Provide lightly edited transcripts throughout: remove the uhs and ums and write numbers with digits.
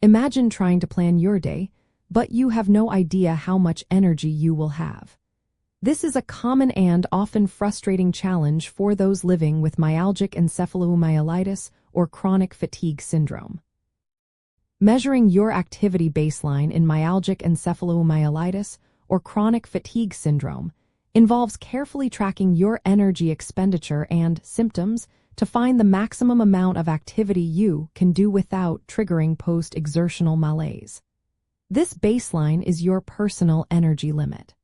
Imagine trying to plan your day, but you have no idea how much energy you will have. This is a common and often frustrating challenge for those living with myalgic encephalomyelitis or chronic fatigue syndrome. Measuring your activity baseline in myalgic encephalomyelitis or chronic fatigue syndrome involves carefully tracking your energy expenditure and symptoms to find the maximum amount of activity you can do without triggering post-exertional malaise. This baseline is your personal energy limit.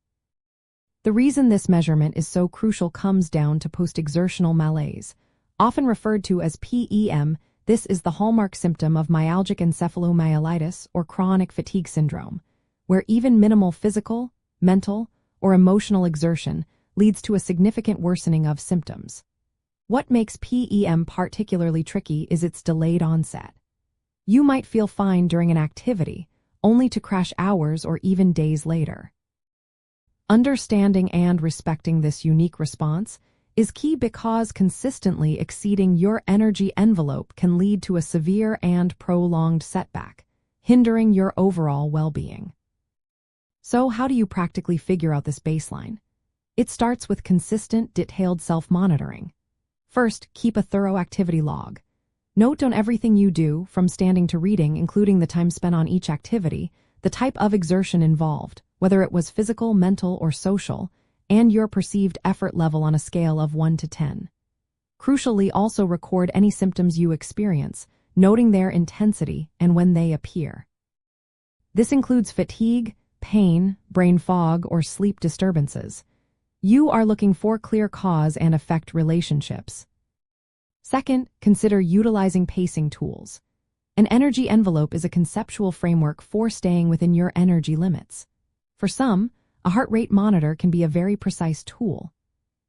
The reason this measurement is so crucial comes down to post-exertional malaise, often referred to as PEM. This is the hallmark symptom of myalgic encephalomyelitis or chronic fatigue syndrome, where even minimal physical, mental, or emotional exertion leads to a significant worsening of symptoms. What makes PEM particularly tricky is its delayed onset. You might feel fine during an activity, only to crash hours or even days later. Understanding and respecting this unique response is key because consistently exceeding your energy envelope can lead to a severe and prolonged setback, hindering your overall well-being. So how do you practically figure out this baseline? It starts with consistent, detailed self-monitoring. First, keep a thorough activity log. Note on everything you do, from standing to reading, including the time spent on each activity, the type of exertion involved, whether it was physical, mental, or social, and your perceived effort level on a scale of 1 to 10. Crucially, also record any symptoms you experience, noting their intensity and when they appear. This includes fatigue, pain, brain fog, or sleep disturbances. You are looking for clear cause and effect relationships. Second, consider utilizing pacing tools. An energy envelope is a conceptual framework for staying within your energy limits. For some, a heart rate monitor can be a very precise tool.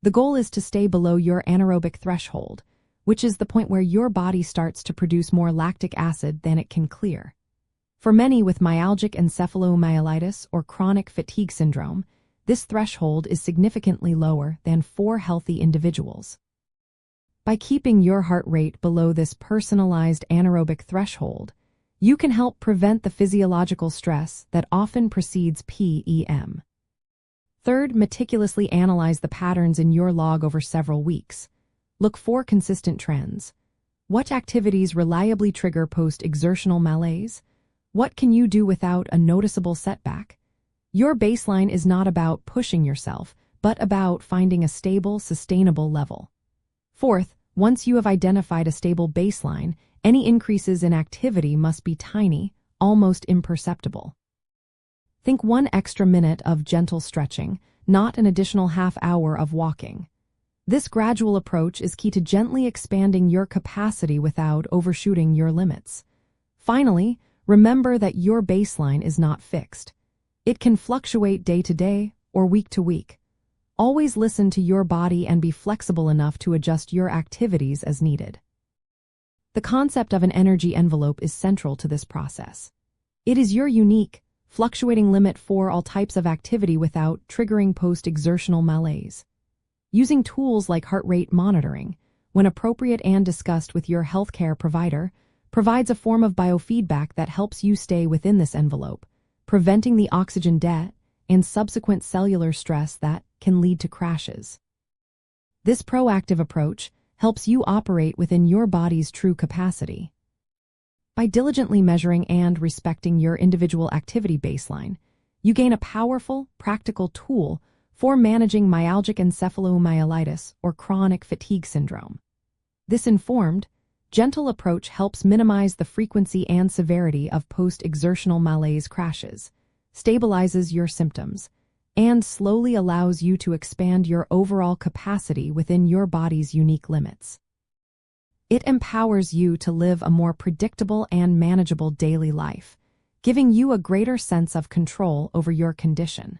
The goal is to stay below your anaerobic threshold, which is the point where your body starts to produce more lactic acid than it can clear. For many with myalgic encephalomyelitis or chronic fatigue syndrome, this threshold is significantly lower than for healthy individuals. By keeping your heart rate below this personalized anaerobic threshold, you can help prevent the physiological stress that often precedes PEM. Third, meticulously analyze the patterns in your log over several weeks. Look for consistent trends. What activities reliably trigger post-exertional malaise? What can you do without a noticeable setback? Your baseline is not about pushing yourself, but about finding a stable, sustainable level. Fourth, once you have identified a stable baseline, any increases in activity must be tiny, almost imperceptible. Think 1 extra minute of gentle stretching, not an additional half hour of walking. This gradual approach is key to gently expanding your capacity without overshooting your limits. Finally, remember that your baseline is not fixed. It can fluctuate day to day or week to week. Always listen to your body and be flexible enough to adjust your activities as needed. The concept of an energy envelope is central to this process. It is your unique, fluctuating limit for all types of activity without triggering post-exertional malaise. Using tools like heart rate monitoring, when appropriate and discussed with your healthcare provider, provides a form of biofeedback that helps you stay within this envelope, preventing the oxygen debt and subsequent cellular stress that can lead to crashes. This proactive approach helps you operate within your body's true capacity. By diligently measuring and respecting your individual activity baseline, you gain a powerful, practical tool for managing myalgic encephalomyelitis or chronic fatigue syndrome. This informed, gentle approach helps minimize the frequency and severity of post-exertional malaise crashes, stabilizes your symptoms, and slowly allows you to expand your overall capacity within your body's unique limits. It empowers you to live a more predictable and manageable daily life, giving you a greater sense of control over your condition.